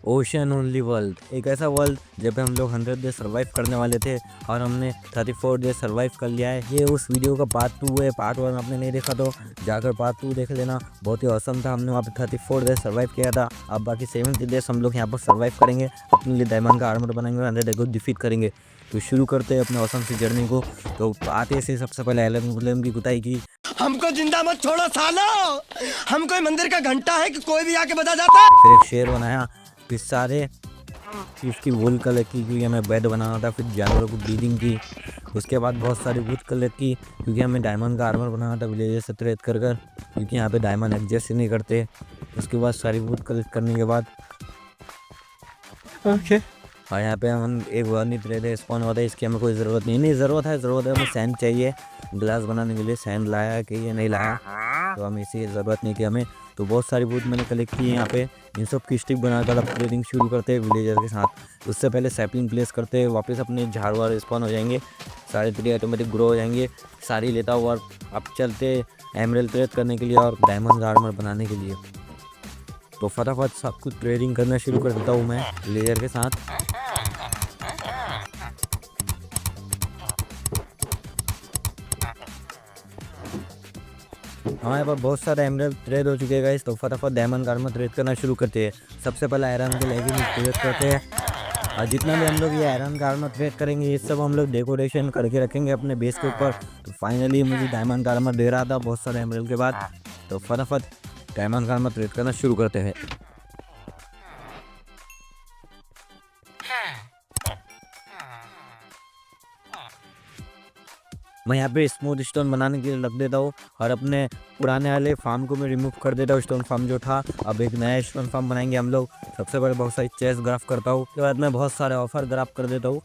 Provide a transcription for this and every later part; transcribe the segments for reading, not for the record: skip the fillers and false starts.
Ocean only world, एक ऐसा world जब पे हम लोग 100 डे सर्वाइव करने वाले थे और हमने 34 डे सर्वाइव कर लिया है। ये उस वीडियो का पार्ट 2 है। पार्ट 1 आपने नहीं देखा तो जाकर पार्ट 2 देख लेना, बहुत ही औसम था। हमने वहाँ पे 34 डे सर्वाइव किया था। अब बाकी 70 डेज हम लोग यहाँ पर सर्वाइव करेंगे, अपने लिए डायमंड का आर्मर बनाएंगे और 100 डे को डिफीट करेंगे। तो शुरू करते हैं अपने औसम सी जर्नी को। तो आते से सबसे पहले एलन गुलेम की कुताई की। हमको जिंदा मत छोड़ो सालो, हम कोई मंदिर का घंटा है कि कोई भी आके बजा जाता है। फिर एक शेर बनाया, फिर सारे इसकी वुल कलर की क्योंकि हमें बेड बनाना था, फिर जानवरों को ब्रीडिंग की। उसके बाद बहुत सारी वुड कलर की क्योंकि हमें डायमंड का आर्मर बनाना था विलेजर से ट्रेड कर कर, क्योंकि यहाँ पे डायमंड एडजस्ट ही नहीं करते। उसके बाद सारी वुड कलेक्ट करने के बाद और यहाँ पे हम एक वर्नी ट्रेड है स्पॉन होता है, इसकी हमें कोई ज़रूरत नहीं ज़रूरत है हमें सैंड चाहिए ग्लास बनाने के लिए। सैंड लाया कि ये नहीं लाया, तो हमें इसी ज़रूरत नहीं कि हमें। तो बहुत सारी वुड मैंने कलेक्ट की है यहाँ पे। इन सब की स्टिक बनाकर अब ट्रेडिंग शुरू करते हैं विलेजर के साथ। उससे पहले सैपलिंग प्लेस करते हैं, वापस अपने झाड़ वाड़ स्पॉन हो जाएंगे, सारे ट्री ऑटोमेटिक ग्रो हो जाएंगे। सारी लेता हुआ और अब चलते एमरल्ड ट्रेड करने के लिए और डायमंड आर्मर बनाने के लिए। तो फटाफट सब कुछ ट्रेडिंग करना शुरू कर देता हूँ मैं विलेजर के साथ। हमारे पास बहुत सारे एमरल्ड ट्रेड हो चुके हैं गाइस, तो फटाफट डायमंड आर्मर ट्रेड करना शुरू करते हैं। सबसे पहले आयरन के लेगिंग ट्रेड करते हैं और जितना भी हम लोग ये आयरन का आर्मर ट्रेड करेंगे ये सब हम लोग डेकोरेशन करके रखेंगे अपने बेस के ऊपर। तो फाइनली मुझे डायमंड आर्मर दे रहा था बहुत सारे एमरल्ड के बाद। तो फटाफट डायमंड आर्मर ट्रेड करना शुरू करते हैं। मैं यहाँ पे स्मूथ स्टोन बनाने के लिए रख देता हूँ और अपने पुराने वाले फार्म को मैं रिमूव कर देता हूँ, स्टोन फार्म जो था। अब एक नया स्टोन फार्म बनाएंगे हम लोग। सबसे पहले बहुत सारी चेस्ट ग्राफ करता हूँ, उसके बाद मैं बहुत सारे ऑफर ग्राफ कर देता हूँ।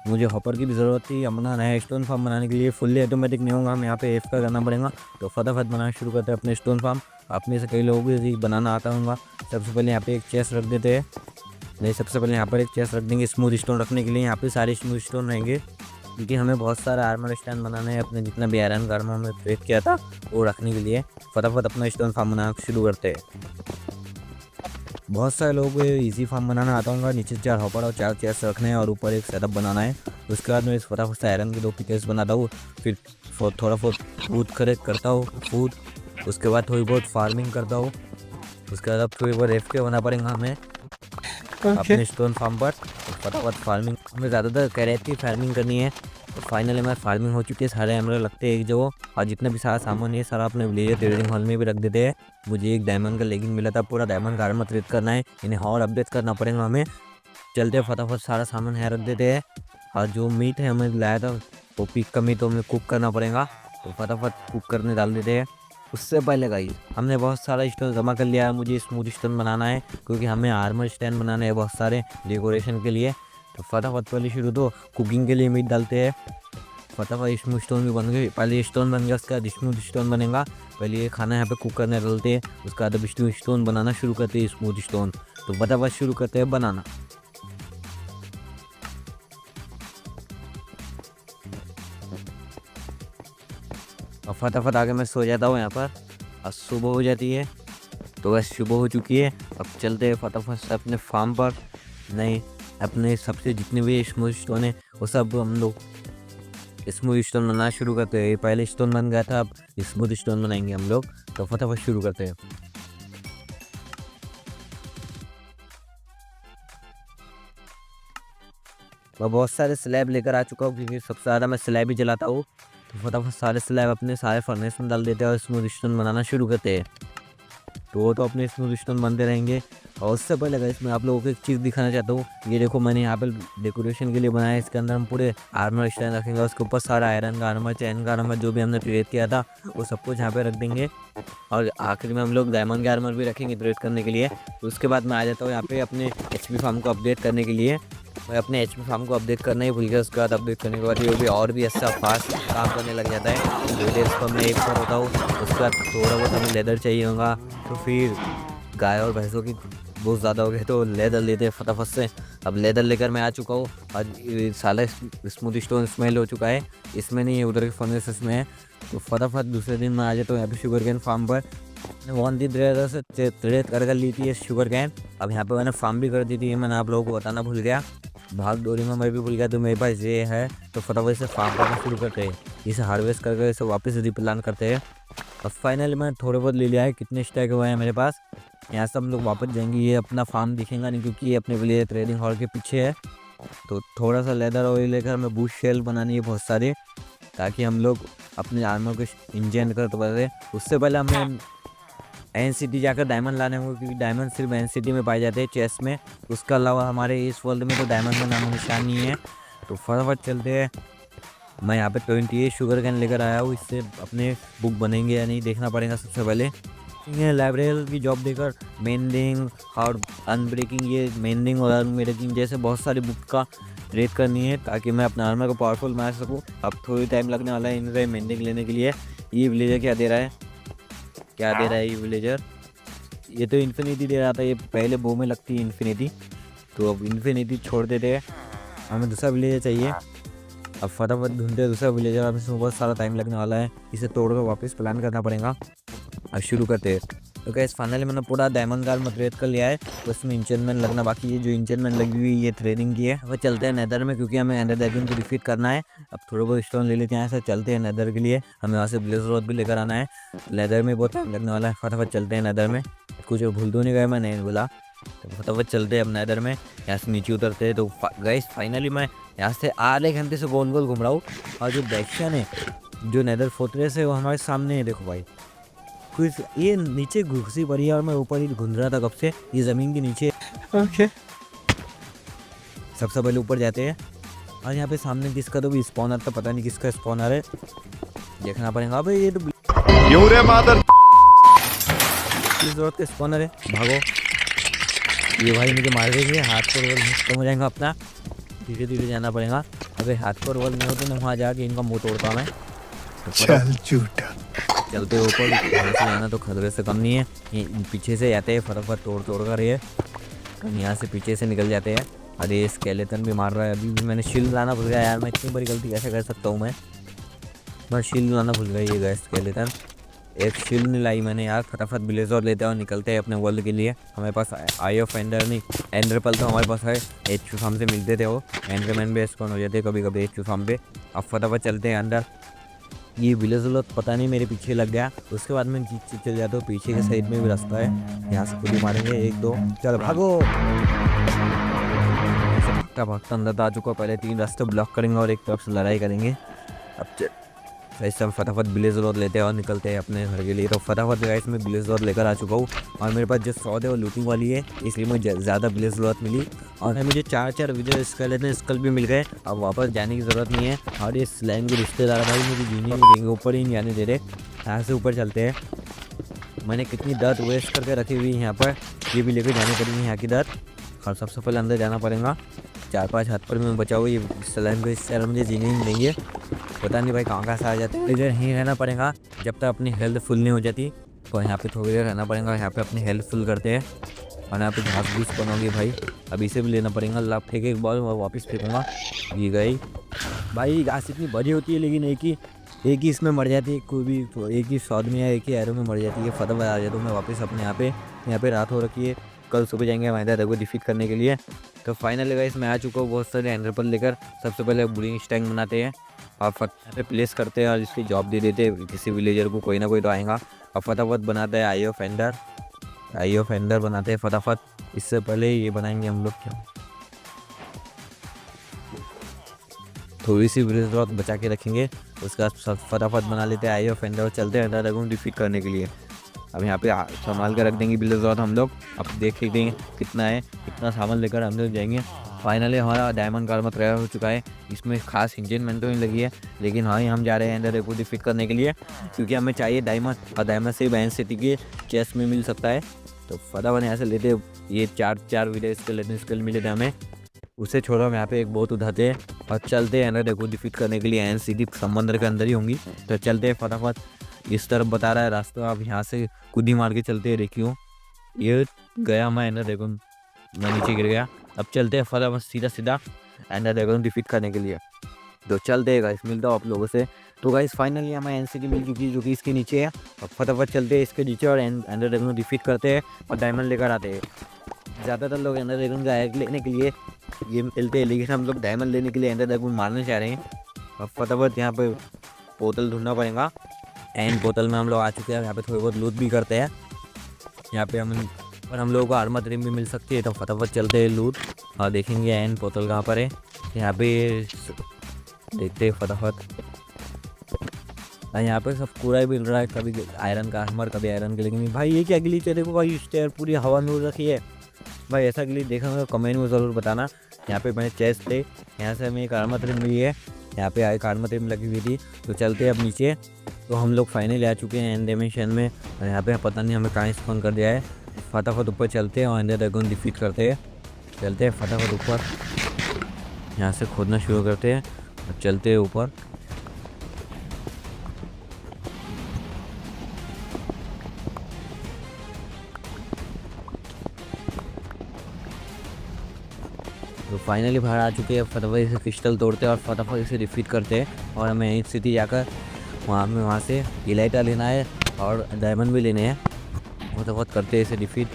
मुझे हॉपर की भी ज़रूरत थी अपना नया स्टोन फार्म बनाने के लिए। फुल्ली ऑटोमेटिक नहीं होगा, हमें यहाँ पे एफ का करना पड़ेगा। तो फटाफट बनाना शुरू करते हैं अपने स्टोन फार्म। अपने से कई लोगों को भी बनाना आता होगा। सबसे पहले यहाँ पे एक चेस्ट रख देते हैं। नहीं, सबसे पहले यहाँ पर एक चेस्ट रख देंगे स्मूथ स्टोन रखने के लिए। यहाँ पे सारे स्मूथ स्टोन रहेंगे क्योंकि हमें बहुत सारा आर्मर स्टैंड बनाना है अपने जितना भी आयरन का आर्मर हमने ट्रेड किया था वो रखने के लिए। फटाफट अपना स्टोन फार्म बनाना शुरू करते हैं। बहुत सारे लोगों को इजी फार्म बनाना आता होगा। नीचे 4 हॉपर और 4 चेस्ट रखने हैं और ऊपर एक सेटअप बनाना है। उसके बाद मैं इस फटाफट से आयरन के 2 पिकेट्स बनाता हूँ, फिर थोड़ा बहुत फूड कलेक्ट करता हूँ फूड। उसके बाद थोड़ी बहुत फार्मिंग करता हूँ। उसके बाद अब थोड़ी बहुत एफ बना पड़ेगा हमें अपने स्टोन फार्म पर। फटाफट फार्मिंग हमें ज़्यादातर कैरेट की फार्मिंग करनी है। तो फाइनली हमारी फार्मिंग हो चुकी है, सारे एमरल्ड लगते हैं एक जगह और जितना भी सारा सामान है सारा अपने विलेजर ट्रेडिंग हॉल में भी रख देते हैं। मुझे एक डायमंड का लेगिंग मिला था, पूरा डायमंड का आर्मर ट्रेड करना है, इन्हें और अपडेट करना पड़ेगा हमें। चलते फटाफट सारा सामान यहाँ रख देते हैं और जो मीट है हमें लाया था वो पिक का मीट तो हमें कुक करना पड़ेगा। तो फटाफट कुक करने डाल देते हैं। उससे पहले गाइस हमने बहुत सारा स्टोन जमा कर लिया है। मुझे स्मूथ स्टोन बनाना है क्योंकि हमें आर्मर स्टैंड बनाने हैं बहुत सारे डेकोरेशन के लिए। तो फटाफट पहले शुरू तो कुकिंग के लिए मीट डालते हैं। फटाफट स्मूथ स्टोन भी बन गए, पहले स्टोन बन गया उसके बाद स्मूथ स्टोन बनेगा। पहले ये खाना यहाँ पे कुक करने डालते हैं, उसके बाद अब स्टोन बनाना शुरू करते हैं स्मूथ स्टोन। तो फटाफट शुरू करते हैं बनाना। और फटाफट आगे मैं सो जाता हूँ यहाँ पर और सुबह हो जाती है। तो बस सुबह हो चुकी है, अब चलते हैं फटाफट से अपने फार्म पर। नहीं, अपने सबसे जितने भी स्मूथ स्टोन है वो सब हम लोग स्मूथ स्टोन बनाना शुरू करते हैं। पहले स्टोन बन गया था, अब स्मूथ स्टोन बनाएंगे हम लोग। तो फटाफट शुरू करते हैं। मैं बहुत सारे स्लैब लेकर आ चुका हूँ क्योंकि सबसे ज़्यादा मैं स्लैब ही जलाता हूँ। तो फटाफट सारे स्लैब अपने सारे फर्नेस में डाल देते हैं और स्मूथ स्टोन बनाना शुरू करते हैं। तो वो तो अपने स्मूथ स्टोन बनते रहेंगे। और उससे पहले गाइस मैं आप लोगों को एक चीज़ दिखाना चाहता हूँ। ये देखो मैंने यहाँ पर डेकोरेशन के लिए बनाया है। इसके अंदर हम पूरे आर्मर स्टैंड रखेंगे, उसके ऊपर सारा आयरन का आर्मर, चैन का आर्मर जो भी हमने ट्रेड किया था वो सब कुछ यहाँ पे रख देंगे। और आखिर में हम लोग डायमंड के आर्मर भी रखेंगे ट्रेड करने के लिए। तो उसके बाद मैं आ जाता हूँ यहाँ पे अपने HP फार्म को अपडेट करने के लिए। मैं अपने HP फार्म को अपडेट करना ही भूल गया। उसके बाद अपडेट करने के बाद ये भी और भी अच्छा फास्ट काम करने लग जाता है। लेदर्स को मैं एक पर होता हूँ, उसके बाद थोड़ा बहुत हमें लेदर चाहिए होगा। तो फिर गाय और भैंसों की बहुत ज़्यादा हो गए तो लेदर लेते हैं फटाफट से। अब लेदर लेकर मैं आ चुका हूँ और साला स्मूथ स्टोन स्मेल हो चुका है, इसमें नहीं है, उधर के फर्नेसेस में है। तो फटाफट दूसरे दिन मैं आ जाता हूँ यहाँ पे शुगर केन फार्म पर। वन दी ड्रेडर से ट्रेड कर ली थी ये शुगर कैन। अब यहाँ पे मैंने फार्म भी कर दी थी, मैंने आप लोगों को बताना भूल गया, भाग दौड़ी में मैं भी भूल गया। तो मेरे पास ये है, तो फटाफट से फार्म करना शुरू करते हैं, इसे हार्वेस्ट करके इसे वापस रिप्लांट करते हैं। अब फाइनली मैंने थोड़े बहुत ले लिया है, कितने स्टैक हुए हैं मेरे पास। यहाँ से हम लोग वापस जाएंगे, ये अपना फार्म दिखेगा नहीं क्योंकि ये अपने लिए ट्रेडिंग हॉल के पीछे है। तो थोड़ा सा लेदर ऑयल लेकर हमें बूस्ट शेल बनानी है बहुत सारे, ताकि हम लोग अपने आर्मर को इंजेंट कर पाते। उससे पहले हमें एनसीटी जाकर डायमंड लाने होंगे, क्योंकि डायमंड सिर्फ एनसीटी में पाए जाते हैं चेस्ट में। उसके अलावा हमारे इस वर्ल्ड में तो डायमंड का नामो निशान नहीं है। तो फटाफट चलते हैं। मैं यहाँ पे 28 शुगर कैन लेकर आया हूँ, इससे अपने बुक बनेंगे या नहीं देखना पड़ेगा सबसे पहले। ये लाइब्रेरी की जॉब देकर मेंडिंग और अनब्रेकिंग, ये मेंडिंग और अनब्रेकिंग जैसे बहुत सारी बुक का रेड करनी है, ताकि मैं अपने आर्मर को पावरफुल बना सकूँ। अब थोड़ी टाइम लगने वाला है इनसे मेंडिंग लेने के लिए। ये विलेजर क्या दे रहा है, क्या दे रहा है ये विलेजर? ये तो इन्फिनिटी दे रहा था, ये पहले बो में लगती है इन्फिनिटी, तो अब इन्फिनिटी छोड़ देते हैं, हमें दूसरा विलेजर चाहिए। अब फटाफट ढूंढते हैं दूसरा विलेजर, अब इसमें बहुत सारा टाइम लगने वाला है, इसे तोड़कर वापस प्लान करना पड़ेगा। अब शुरू करते हैं। तो गाइस फाइनली मैंने पूरा डायमंड कार में ट्रेड कर लिया है, तो इसमें इंचेंटमेंट लगना बाकी है। जो इंचेंटमेंट लगी हुई ये ट्रेडिंग की है। अब चलते हैं नेदर में, क्योंकि हमें एंडर ड्रैगन को डिफीट करना है। अब थोड़ा बहुत स्टोन ले लेते हैं, ऐसा चलते हैं नेदर के लिए। हमें वहाँ से ब्लेज रोड भी लेकर आना है, लेदर में बहुत टाइम लगने वाला है। फटाफट चलते हैं नेदर में, कुछ भूल तो नहीं गए, मैं नहीं बोला। तो फटाफट चलते हैं अब नेदर में, यहाँ से नीचे उतरते हैं। तो गाइस फाइनली मैं यहाँ से आधे घंटे से गोल गोल घूम रहा हूँ, और जो बैक्शन है, जो नेदर फोर्ट्रेस है, वो हमारे सामने है। देखो भाई, कुछ ये नीचे घुसी पड़ी है और मैं ऊपर ही घूम रहा था कब से, ये ज़मीन के नीचे। ओके, सबसे पहले ऊपर जाते हैं। और यहाँ पे सामने किसका तो भी स्पॉनर था, पता नहीं किसका स्पॉनर है, देखना पड़ेगा। अबे ये तो मादर किस जरूरत का स्पॉनर है, भागो। ये भाई मुझे मार देंगे, हाथ पर रोल खत्म हो जाएगा अपना, धीरे धीरे जाना पड़ेगा। अबे हाथ पर रोल नहीं होते ना, वहाँ जाके इनका मुँह तोड़ता मैं। चल झूठा। चलते ऊपर, घर से जाना तो खतरे से कम नहीं है। ये पीछे से जाते हैं, फटाफट तोड़ तोड़ कर ये हम यहाँ से पीछे से निकल जाते हैं। अरे ये स्केलेटन भी मार रहा है, अभी भी मैंने शील्ड लाना भूल गया यार। मैं इतनी बड़ी गलती कैसे कर सकता हूँ मैं शील्ड लाना भूल गया। ये गया स्केलेटन, एक शील्ड नहीं लाई मैंने यार। फटाफट ब्लेजर लेते हैं और निकलते हैं अपने वर्ल्ड के लिए। हमारे पास आई ऑफ एंडर नहीं, एंडरपल तो हमारे पास है, एच फार्म से मिलते थे वो। एंडरमैन बेस कौन हो जाते कभी कभी एच फार्म पे। अब फटाफट चलते हैं अंदर। ये विलेज पता नहीं मेरे पीछे लग गया, उसके बाद मैं चल जाता हूँ। पीछे के साइड में भी रास्ता है, यहाँ से खुद ही मारेंगे 1-2, चल भागो। भागता भागता अंदर आ चुका, पहले 3 रास्ते ब्लॉक करेंगे और एक तरफ से लड़ाई करेंगे। अब ऐसे हम फटाफट विलेज रोड लेते हैं और निकलते हैं अपने घर के लिए। तो फटाफट गाइस मैं विलेज रोड लेकर आ चुका हूँ, और मेरे पास जो सॉड है वो लूटिंग वाली है, इसलिए मुझे ज़्यादा विलेज रोड मिली। और मुझे 4 विलेज स्केलेटन भी मिल गए। अब वापस जाने की ज़रूरत नहीं है। और ये स्लैम के रिश्तेदार भाई मुझे जीने नहीं देंगे, ऊपर ही नहीं जाने दे रहे। यहाँ से ऊपर चलते हैं। मैंने कितनी दर्द वेस्ट करके रखी हुई है यहाँ पर, ये भी लेकर जानी पड़ेगी यहाँ की दर्द। और सबसे पहले अंदर जाना पड़ेगा। 4-5 हाथ पर मैं बचा हुआ, ये स्लैम को इस मुझे जीने नहीं देंगे। पता नहीं भाई कहाँ से आ जाते हैं। इधर यहीं रहना पड़ेगा जब तक अपनी हेल्थ फुल नहीं हो जाती। तो यहाँ पे थोड़ी देर रहना पड़ेगा, यहाँ पे अपनी हेल्थ फुल करते हैं। और यहाँ पे घास घूस बनोगी भाई, अब इसे भी लेना पड़ेगा। लाभ फेंके एक बॉल वापस फेंकूँगा, ये गई भाई। घास इतनी बड़ी होती है, लेकिन एक ही इसमें मर जाती है, कोई भी एक ही शॉट में या एक ही एरो में मर जाती है। फटाफट आ जाता हूँ मैं वापस अपने यहाँ पे रात हो रखी है। कल सुबह जाएंगे मैदान को डिफीट करने के लिए। तो फाइनली गाइस मैं आ चुका हूँ बहुत सारे एंडरपल लेकर। सबसे पहले बुलिंग स्टैंक बनाते हैं और फटाफट प्लेस करते हैं और इसकी जॉब दे देते हैं किसी विलेजर को, कोई ना कोई तो आएगा। और फटाफट बनाते हैं आई ऑफ एंडर बनाते हैं फटाफट। इससे पहले ये बनाएंगे हम लोग क्या, थोड़ी सी विलेज रॉक बचा के रखेंगे, उसके बाद फटाफट बना लेते हैं आई ऑफ एंडर और चलते हैं एंडर ड्रैगन डिफीट करने के लिए। अब यहाँ पे संभाल कर रख देंगे विलेज रॉक हम लोग। अब देख लेते हैं कितना है, कितना सामान लेकर हम लोग जाएंगे। फाइनली हमारा डायमंड कार में तैयार हो चुका है, इसमें खास इंजनमेंट तो नहीं लगी है, लेकिन हाँ हम जा रहे हैं एंडर ड्रैगन डिफीट करने के लिए, क्योंकि हमें चाहिए डायमंड। और डायमंड से बैन सिटी के चेस्ट में मिल सकता है। तो फटाफट यहाँ से लेते, ये 4 विलेज स्केल मिले थे हमें, उसे छोड़ो हम यहाँ पे एक बोट उठाते हैं और चलते हैं एंडर ड्रैगन डिफीट करने के लिए। एन सिटी समंदर के अंदर ही होंगी, तो चलते हैं फटाफट। इस तरफ बता रहा है रास्ता, अब यहाँ से कूदी मार के चलते हैं। देखियो ये गया मैं एंडर ड्रैगन, मैं नीचे गिर गया। अब चलते हैं फटाफट सीधा एंडर ड्रैगन डिफीट करने के लिए। तो चलते हैं गाइस, मिलता हूँ आप लोगों से तो गाइस फाइनली हमें एनसीटी मिल चुकी है जो कि इसके नीचे है। अब फटाफट चलते हैं इसके नीचे और एंडर ड्रैगन को डिफीट करते हैं और डायमंड लेकर आते हैं। ज़्यादातर लोग एंडर ड्रैगन का एग लेने के लिए गेम खेलते हैं, लेकिन हम लोग डायमंड लेने के लिए एंडर ड्रैगन मारना चाह रहे हैं। अब फटाफट यहाँ पे बोतल ढूंढना पड़ेगा। एंड बोतल में हम लोग आ चुके हैं। यहाँ पे थोड़ी बहुत लूट भी करते हैं। यहाँ पे हम लोगों को आर्मर ट्रिम भी मिल सकती है, तो फटाफट चलते हैं लूट और देखेंगे एंड बोतल कहाँ पर है। यहाँ पे देखते हैं फटाफट। यहाँ पे सब पूरा ही मिल रहा है, कभी आयरन का आर्मर, कभी आयरन के। लेकिन भाई ये क्या ग्लिच है, देखो भाई स्टेयर पूरी हवा में उड़ रखी है। भाई ऐसा ग्लिच देखा होगा कमेंट में ज़रूर बताना। यहाँ पे मैंने चेस्ट थे, यहाँ से हमें एक आर्मर ट्रिम मिली है। यहाँ पे एक आर्मर ट्रिम लगी हुई थी। तो चलते हैं अब नीचे। तो हम लोग फाइनली आ चुके हैं एंड डायमेंशन में। और यहाँ पे पता नहीं हमें कहाँ स्पॉन कर दिया है। फटाफट ऊपर चलते हैं और एंडर ड्रैगन डिफीट करते हैं। चलते हैं फटाफट ऊपर, यहाँ से खोदना शुरू करते हैं और चलते हैं ऊपर। तो फाइनली बाहर आ चुके हैं। फटाफट इसे क्रिस्टल तोड़ते हैं और फटाफट इसे डिफीट करते हैं। और हमें एंड सिटी जाकर वहाँ से इलाइटा लेना है और डायमंड भी लेने हैं। फटाफट करते हैं इसे डिफीट।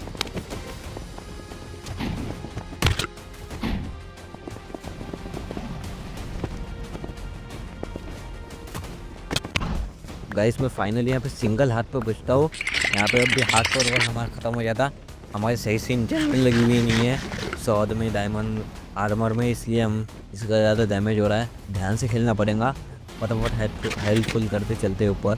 गाइस मैं फाइनली यहाँ पे सिंगल हाथ पे बचता हूँ। यहाँ पे अब भी हाथ पर हमारा ख़त्म हो जाता। हमारे सही से इंजन लगी हुई नहीं है सौद में, डायमंड आर्मर में, इसलिए हम इसका ज़्यादा डैमेज हो रहा है। ध्यान से खेलना पड़ेगा। फटाफट हेल्पफुल करते चलते ऊपर।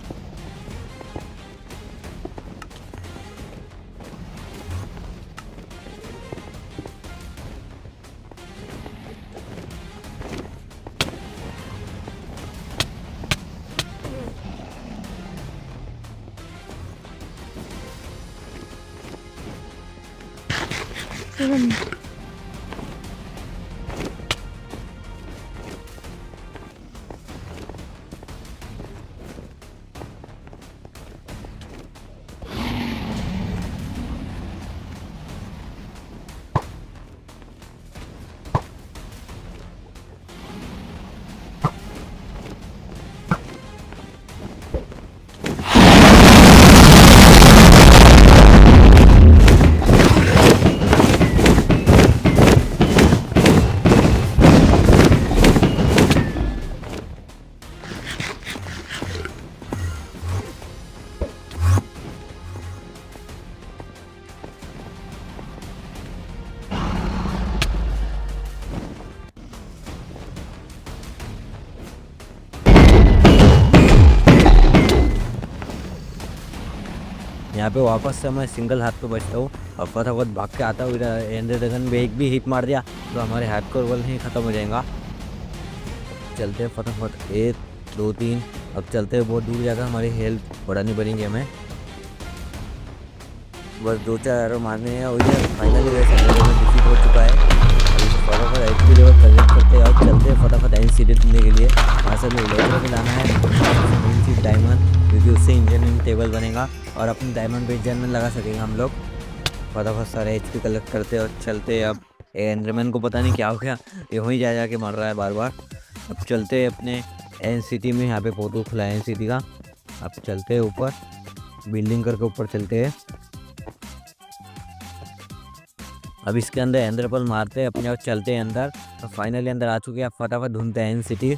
यहाँ पे वापस से मैं सिंगल हाथ पे बचता हूँ और फटाफट भाग के आता हूँ। इधर एंडर ड्रैगन में एक भी हिट मार दिया तो हमारे हाथ को रोल ही ख़त्म हो जाएगा। चलते हैं फटाफट 1 2 3। अब चलते हैं बहुत दूर जाकर, हमारी हेल्थ बढ़ानी पड़ेगी हमें। बस 2-4 एरो मारने हैं और इधर फाइनली डिफीट हो चुका है। फटाफट HP लेवल कलेक्ट करते हैं और चलते हैं फटाफट एनसीटी ढूंढने के लिए। वहाँ से हमें लेवल भी लाना है मेन चीज़ डायमंड, क्योंकि उससे इंजन टेबल बनेगा और अपनी डायमंड पे इंजन में लगा सकेंगे हम लोग। फटाफट सारे HP कलेक्ट करते और चलते। अब एंडरमैन को पता नहीं क्या हो गया, ये वहीं जा के मर रहा है बार बार। अब चलते हैं अपने एनसीटी में। यहाँ पे पोर्टल खुला है एनसीटी का। अब चलते हैं ऊपर, बिल्डिंग करके ऊपर चलते हैं। अब इसके अंदर एंडर पर्ल मारते हैं अपने और चलते हैं अंदर। तो फाइनली अंदर आ चुके हैं। आप फटाफट ढूंढते हैं एनसीटी।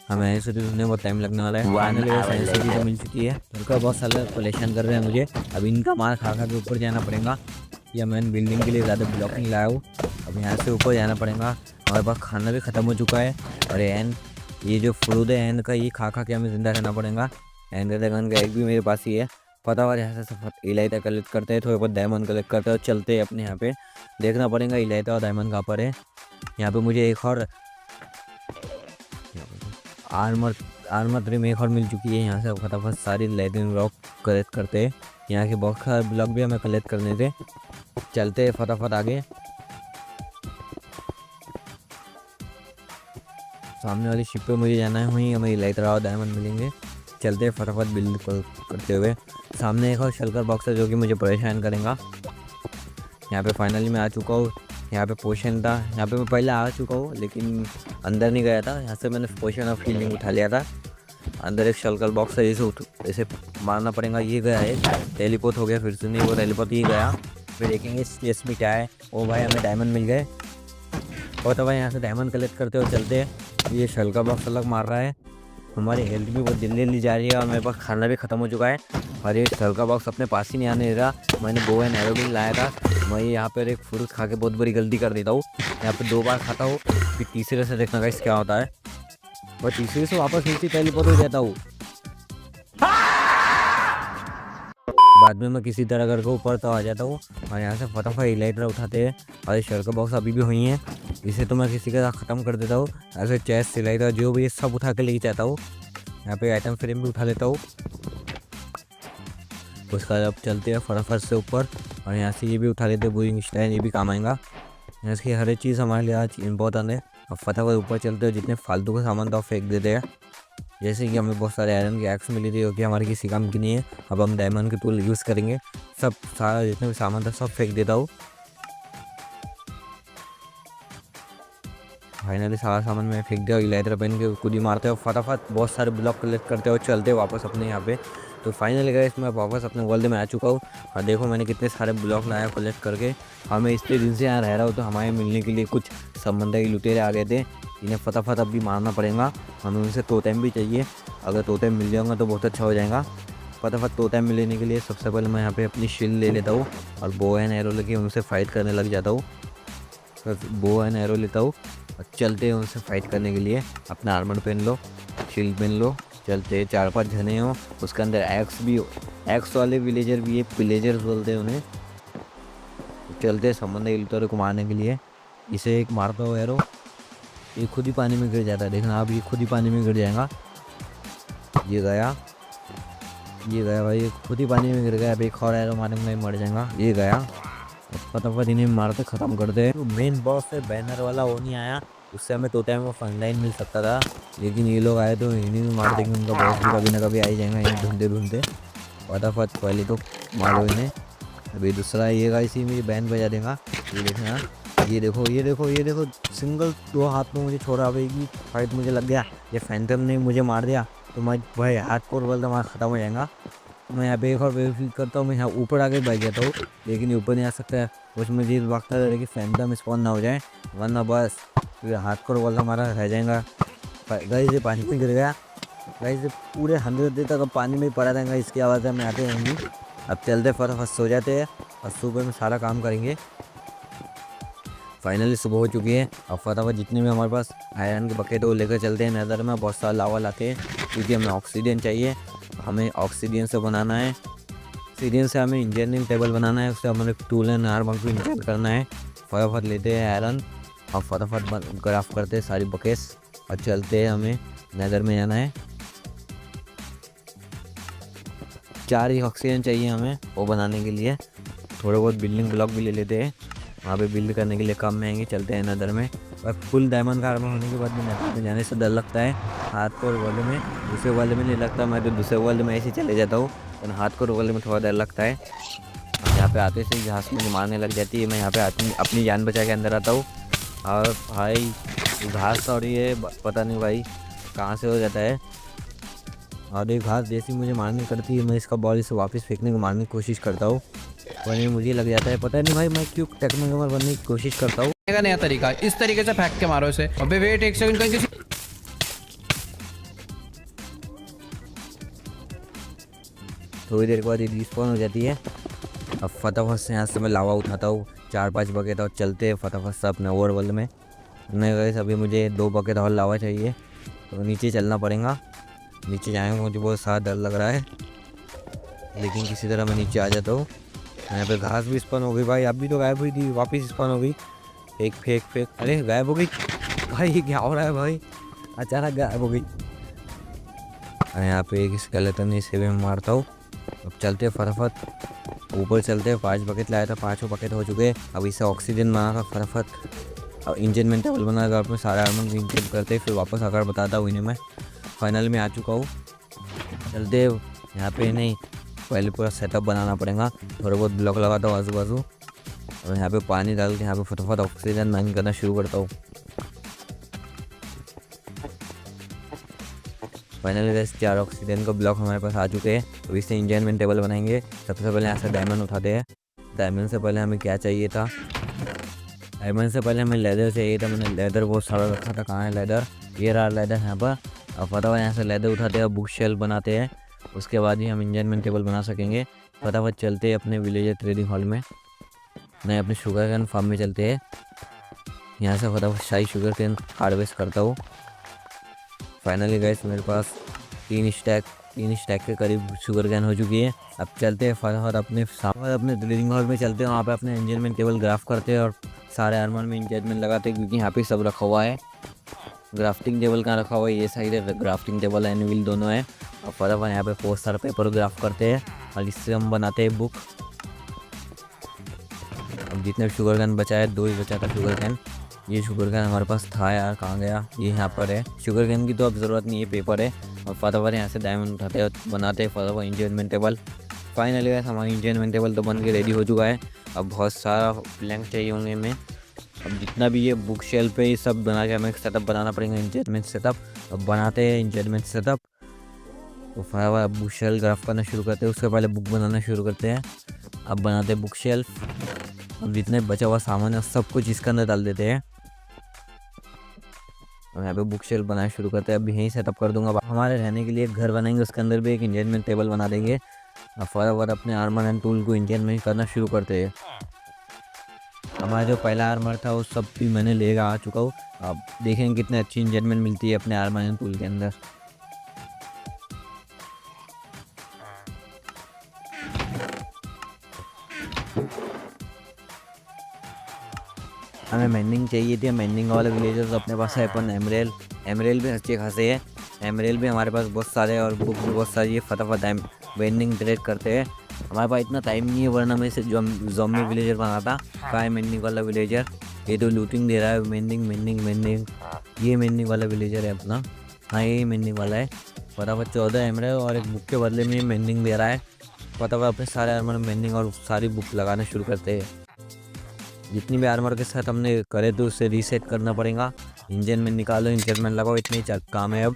हमें एनसीटी ढूंढने में बहुत टाइम लगने वाला है। फाइनली एनसीटी तो मिल चुकी है। उनका बहुत सारे परेशान कर रहे हैं मुझे। अब इनका मार खा के ऊपर जाना पड़ेगा। या मैं बिल्डिंग के लिए ज़्यादा ब्लॉक नहीं लाया हूँ। अब यहाँ से ऊपर जाना पड़ेगा। हमारे पास खाना भी ख़त्म हो चुका है और ये जो फ्रूट है एंड का, ये खा के हमें ज़िंदा रहना पड़ेगा। एंड ड्रैगन का एग भी मेरे पास ही है। फटाफट यहाँ से सब इलाइटा कलेक्ट करते हैं, थोड़े बहुत डायमंड कलेक्ट करते हैं और चलते हैं अपने। यहाँ पे देखना पड़ेगा इलाइटा और डायमंड कहाँ पर है। यहाँ पे मुझे एक और आर्मर ट्रिम एक और मिल चुकी है। यहाँ से फटाफट सारी लाइटिंग ब्लॉक कलेक्ट करते हैं। यहाँ के बहुत सारे ब्लॉक भी हमें कलेक्ट करने थे। चलते हैं फटाफट आगे। सामने वाली शिप पे मुझे जाना है, वहीं हमें इलाइटा और डायमंड मिलेंगे। चलते हैं फटाफट बिल्ड करते हुए। सामने एक और शल्कर बॉक्स है जो कि मुझे परेशान करेगा। यहाँ पे फाइनली मैं आ चुका हूँ। यहाँ पे पोशन था, यहाँ पे मैं पहले आ चुका हूँ लेकिन अंदर नहीं गया था। यहाँ से मैंने पोशन ऑफ हीलिंग उठा लिया था। अंदर एक शलकल बॉक्स है, इसे मारना पड़ेगा। ये गया है, टेलीपोर्ट हो गया फिर से, नहीं वो टेलीपोर्ट ही गया। फिर देखेंगे इस केस में क्या है। ओ भाई हमें डायमंड मिल गए। और तो भाई यहाँ से डायमंड कलेक्ट करते हुए चलते हैं। ये शलका बॉक्स अलग मार रहा है, हमारी हेल्थ भी बहुत जल्दी जा रही है और मेरे पास खाना भी ख़त्म हो चुका है। और ये शलका बॉक्स अपने पास ही नहीं आने दे रहा। मैंने बो एंड एरो भी लाया था। मैं यहाँ पर एक फ्रूट खा के बहुत बड़ी गलती कर देता हूँ। यहाँ पे 2 बार खाता हूँ, फिर तीसरे से देखना गाइस क्या होता है। और तीसरे से वापस नीचे टेलीपोर्ट हो जाता हूँ। बाद में मैं किसी तरह करके ऊपर तो आ जाता हूँ और यहाँ से फटाफट इलाइटर उठाते हैं। और ये शलका बॉक्स अभी भी हुई है, इसे तो मैं किसी के साथ ख़त्म कर देता हूँ। ऐसे चेस्ट सिलाइटर जो भी सब उठा के लेके जाता हूँ। यहाँ पे आइटम फ्रेम भी उठा लेता हूँ। उसका अब चलते हैं फटाफट से ऊपर और यहाँ से ये भी उठा लेते हैं, बोइंग स्टाइल, ये भी काम आएगा। यहाँ से हर एक चीज़ हमारे लिए आज इम्पोर्टेंट है। अब फटाफट ऊपर चलते हैं, जितने फालतू का सामान था फेंक देते हैं। जैसे कि हमें बहुत सारे आयरन की एक्स मिली थी, क्योंकि हमारे किसी काम की नहीं है। अब हम डायमंड के टूल यूज़ करेंगे। सब सारा जितने भी सामान था सब फेंक देता हूँ। फाइनली सारा सामान मैं फेंक दिया। इलाइटर पहन के खुद ही मारते हो, फटाफट बहुत सारे ब्लॉक कलेक्ट करते हो, चलते हो वापस अपने यहाँ पे। तो फाइनली गाइस मैं वापस अपने वर्ल्ड में आ चुका हूँ। और देखो मैंने कितने सारे ब्लॉक लाया कलेक्ट करके। हमें इतने दिन से यहाँ रह रहा हूँ तो हमारे मिलने के लिए कुछ समंदरी लुटेरे आ गए थे, इन्हें फटाफट अब भी मारना पड़ेगा। हमें उनसे टोटेम भी चाहिए, अगर टोटेम मिल जाएगा तो बहुत अच्छा हो जाएगा। फटाफट टोटेम मिलने के लिए सबसे पहले मैं यहाँ पे अपनी शील्ड ले लेता हूँ और बो एंड एरो लेके उनसे फाइट करने लग जाता हूँ। बो एंड एरो लेता हूँ और चलते हैं उनसे फाइट करने के लिए। अपना आर्मर पहन लो, शील्ड पहन लो, चलते 4-5 जने हो। उसके अंदर एक्स भी हो, एक्स वाले विलेजर भी है, विलेजर्स बोलते हैं उन्हें। चलते समंदर लुटेरे को मारने के लिए। इसे एक मारता हो एरो, ये खुद ही पानी में गिर जाता है, देखना अब ये खुद ही पानी में गिर जाएगा। ये गया भाई, ये खुद ही पानी में गिर गया। अब एक और एरो मारने में मर जाएगा। ये गया, फटाफट इन्हें मारते ख़त्म कर दे। तो मेन बॉस है बैनर वाला, वो नहीं आया, उससे हमें टोटेम में फंडाइन मिल सकता था, लेकिन ये लोग आए तो इन्हीं में मार देंगे। उनका बॉस भी कभी ना कभी आ ही जाएगा इन्हें ढूंढते। फटाफट पहले तो मारो इन्हें। अभी दूसरा ये गाइस ही मेरी बैन बजा देगा। ये देखना, ये देखो सिंगल 2 हाथ में मुझे छोड़ा। अभी की फाइट मुझे लग गया, ये फैंटम ने मुझे मार दिया तो मैं भाई हार्डकोर वर्ल्ड हमारा ख़त्म हो जाएगा। मैं यहाँ पे एक और वेरीफाई करता हूँ। मैं यहाँ ऊपर आके बैठ जाता हूँ, लेकिन ऊपर नहीं आ सकता है। कुछ मुझे इस वक्त कि फैंटम स्पॉन ना हो जाए, वरना बस फिर हार्डकोर वर्ल्ड हमारा रह जाएगा। गाइस ये पानी में गिर गया। गाइस ये पूरे 100 दिन तक अब पानी में पड़ा रहेगा, इसकी आवाज़ हमें आते रहेंगी। अब चलते फटाफट सो जाते हैं और सुबह में सारा काम करेंगे। फाइनली सुबह हो चुकी है। अब फटाफट जितने भी हमारे पास आयरन के बकेट वो लेकर चलते हैं नदर में। बहुत सारा लावा लाते हैं, क्योंकि हमें ऑक्सीजन चाहिए। हमें ऑक्सीजन से बनाना है, ऑक्सीजन से हमें इंजीनियरिंग टेबल बनाना है, उससे हमें टूल एंड आर्मर को इंस्टॉल करना है। फटाफट लेते हैं आयरन और फटाफट क्राफ्ट करते हैं सारी बकेट्स और चलते हैं, हमें नदर में जाना है। 4 ही ऑक्सीजन चाहिए हमें वो बनाने के लिए। थोड़े बहुत बिल्डिंग ब्लॉक भी ले लेते हैं, वहाँ पे बिल्ड करने के लिए कम महंगे। चलते हैं नदर में। और फुल डायमंड का आर्मर होने के बाद में नदर में जाने से डर लगता है। हार्डकोर वर्ल्ड में, दूसरे वर्ल्ड में नहीं लगता, मैं तो दूसरे वर्ल्ड में ऐसे चले जाता हूँ, लेकिन हार्डकोर वर्ल्ड में थोड़ा डर लगता है। यहाँ पे आते से घास मुझे मारने लग जाती है। मैं यहाँ पे अपनी जान बचा के अंदर आता हूँ और भाई घास और ये पता नहीं भाई कहाँ से हो जाता है। और ये घास जैसी मुझे मारनी करती है, मैं इसका बॉल इसे वापस फेंकने को मारने की कोशिश करता हूँ, वरना मुझे लग जाता है। पता नहीं भाई मैं क्यों टेक्नोगेमर बनने की कोशिश करता हूँ। नया तरीका, इस तरीके से फेंक के मारो इसे। अबे वेट एक सेकंड, कहीं किसी थोड़ी देर के बाद ये रिस्पॉन हो जाती है। अब फटाफट से यहाँ से मैं लावा उठाता हूँ, 4-5 बकेट और चलते हैं फटाफट से अपने ओवर वर्ल्ड में। नहीं गए अभी मुझे 2 बकेट और लावा चाहिए, तो नीचे चलना पड़ेगा। नीचे जाएंगे, मुझे बहुत सारा डर लग रहा है, लेकिन किसी तरह मैं नीचे आ जाता हूँ। यहाँ पे घास भी स्पॉन हो गई भाई, अभी तो गायब हुई थी, वापस स्पॉन हो गई। फेक अरे गायब हो गई भाई, ये क्या हो रहा है भाई, अचानक गायब हो गई। और यहाँ पे एक स्केलेटन इसे भी मैं मारता हूँ। अब चलते फटाफट ऊपर चलते हैं। 5 बकेट लाया था, 5 बकेट हो चुके हैं। अब इसे ऑक्सीजन बनाकर फटाफट और इंजन में टेबल बनाकर अपने सारे आर्मर इंक्रीज करते हैं, फिर वापस आकर बताता हूँ इन्हें मैं। फाइनल में आ चुका हूँ। चलते यहाँ पे नहीं, पहले पूरा सेटअप बनाना पड़ेगा। थोड़े बहुत ब्लॉक लगाता हूँ आजू बाजू और यहाँ पे पानी डाल के यहाँ पे फटाफट ऑक्सीजन माइन करना शुरू करता हूँ। फाइनली गाइस 4 ऑक्सीजन का ब्लॉक हमारे पास आ चुके हैं। तो इससे इंजनमेंट टेबल बनाएंगे। सबसे पहले यहाँ से डायमंड उठाते हैं। डायमंड से पहले हमें क्या चाहिए था, डायमंड से पहले हमें लेदर चाहिए था। मैंने लेदर बहुत सारा रखा था। कहाँ है लेदर, ये रहा लेदर यहाँ पर। अब फटाफट यहाँ से लेदर उठाते हैं, बुक शेल्फ बनाते हैं। उसके बाद ही हम इंजनमेंट टेबल बना सकेंगे। फटाफट चलते हैं अपने विलेजर ट्रेडिंग हॉल में, नहीं अपने शुगर कैन फार्म में चलते हैं। यहाँ से फटाफट शाही शुगर कैन हार्वेस्ट करता हूँ। फाइनली गाइस मेरे पास 3 स्टैक के करीब शुगर कैन हो चुकी है। अब चलते हैं फटाफट अपने ट्रेडिंग हॉल में चलते हैं। वहाँ पे अपने इंजनमेंट टेबल ग्राफ करते हैं और सारे आर्मर में इंजनमेंट लगाते हैं, क्योंकि यहाँ पे सब रखा हुआ है। ग्राफ्टिंग टेबल कहाँ रखा हुआ है, ये साइड है ग्राफ्टिंग टेबल, एनविल दोनों है। और फटाफट यहाँ पे बहुत सारा पेपर ग्राफ करते हैं और इससे हम बनाते हैं बुक। अब जितने शुगर कैन बचा है, 2 ही बचा था शुगर कैन। ये शुगर कैन हमारे पास था यार, कहाँ गया, ये यहाँ पर है। शुगर कैन की तो अब ज़रूरत नहीं है, पेपर है। और फटाफट यहाँ से डायमंड उठाते हैं, बनाते हैं फटाफट इंजनमेंट टेबल। फाइनली गाइस हमारा इंजनमेंट टेबल तो बन के रेडी हो चुका है। अब बहुत सारा प्लैंक चाहिए होंगे हमें। अब जितना भी ये बुक शेल्फ पे ये सब बना के हमें सेटअप बनाना पड़ेगा, इंजनमेंट सेटअप। अब बनाते हैं इंजनमेंट सेटअप। तो फटाफट बुक शेल्फ ग्राफ करना शुरू करते हैं। उसके पहले बुक बनाना शुरू करते हैं। अब बनाते हैं बुक शेल्फ। अब जितने बचा हुआ सामान है सब कुछ इसके अंदर डाल देते हैं। अब यहाँ पे बुक शेल्फ बनाना शुरू करते हैं। अब यहीं सेटअप कर दूंगा। हमारे रहने के लिए एक घर बनाएंगे, उसके अंदर भी एक इंजनमेंट टेबल बना देंगे। अब फटाफट अपने आर्मर एंड टूल को इंजनमेंट करना शुरू करते हैं। हमारा जो पहला आर्मर था वो सब भी मैंने लेकर आ चुका हूँ। अब देखेंगे कितने अच्छी इंजनमेंट मिलती है अपने आर्मर एंड टूल के अंदर। हमें मेंडिंग चाहिए थी, मेंडिंग वाले विलेजर्स अपने पास है। अपन एमरेल भी अच्छे खासे है। एमरेल भी हमारे पास बहुत सारे है और बुक भी बहुत सारी है। फटाफट मेंडिंग ट्रेड करते हैं। हमारे पास इतना टाइम नहीं है, वरना मैं इसे ज़ॉम्बी विलेजर बनाता। कहाँ है मेंडिंग वाला विलेजर, ये तो लूटिंग दे रहा है। मेंडिंग ये मेंडिंग वाला विलेजर है अपना। हाँ ये मेंडिंग वाला है। फटाफट 14 एमरेल और एक बुक के बदले में मेंडिंग दे रहा है। फटाफट अपने सारे आर्मर में मेंडिंग और सारी बुक लगाना शुरू करते हैं। जितनी भी आर्मर के साथ हमने करे तो उसे रीसेट करना पड़ेगा। इंजन में निकालो, इंजन में लगाओ, इतनी काम है अब।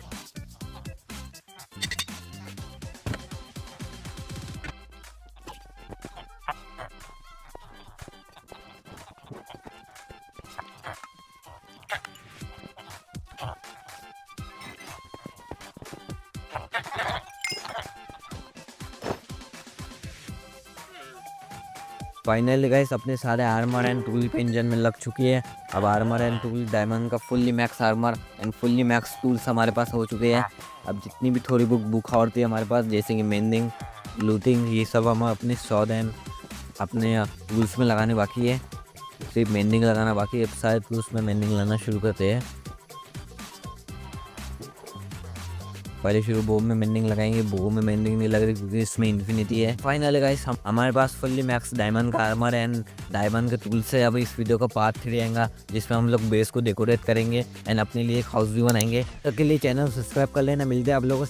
फाइनली गाइस अपने सारे आर्मर एंड टूल पे इंजन में लग चुकी है। अब आर्मर एंड टूल डायमंड का fully max armour and fully max tools हमारे पास हो चुके हैं। अब जितनी भी थोड़ी बुक और थी हमारे पास, जैसे कि मेंडिंग, लूटिंग, ये सब हम अपने सॉड एंड अपने टूल्स में लगाने बाकी है। सिर्फ मेंडिंग लगाना बाकी है। सारे टूल्स में मेंडिंग लगाना शुरू करते हैं। पहले शुरू बो में मेंडिंग लगाएंगे। बो में मेंडिंग नहीं लग रही क्योंकि इसमें इन्फिनिटी है। फाइनली गाइस हमारे पास फुल्ली मैक्स डायमंड का आर्मर एंड डायमंड के टूल से अब इस वीडियो का पार्ट 3 आएगा, जिसमें हम लोग बेस को डेकोरेट करेंगे एंड अपने लिए एक हाउस भी बनाएंगे। तो के लिए चैनल सब्सक्राइब कर लेना। मिलते हैं आप लोगों से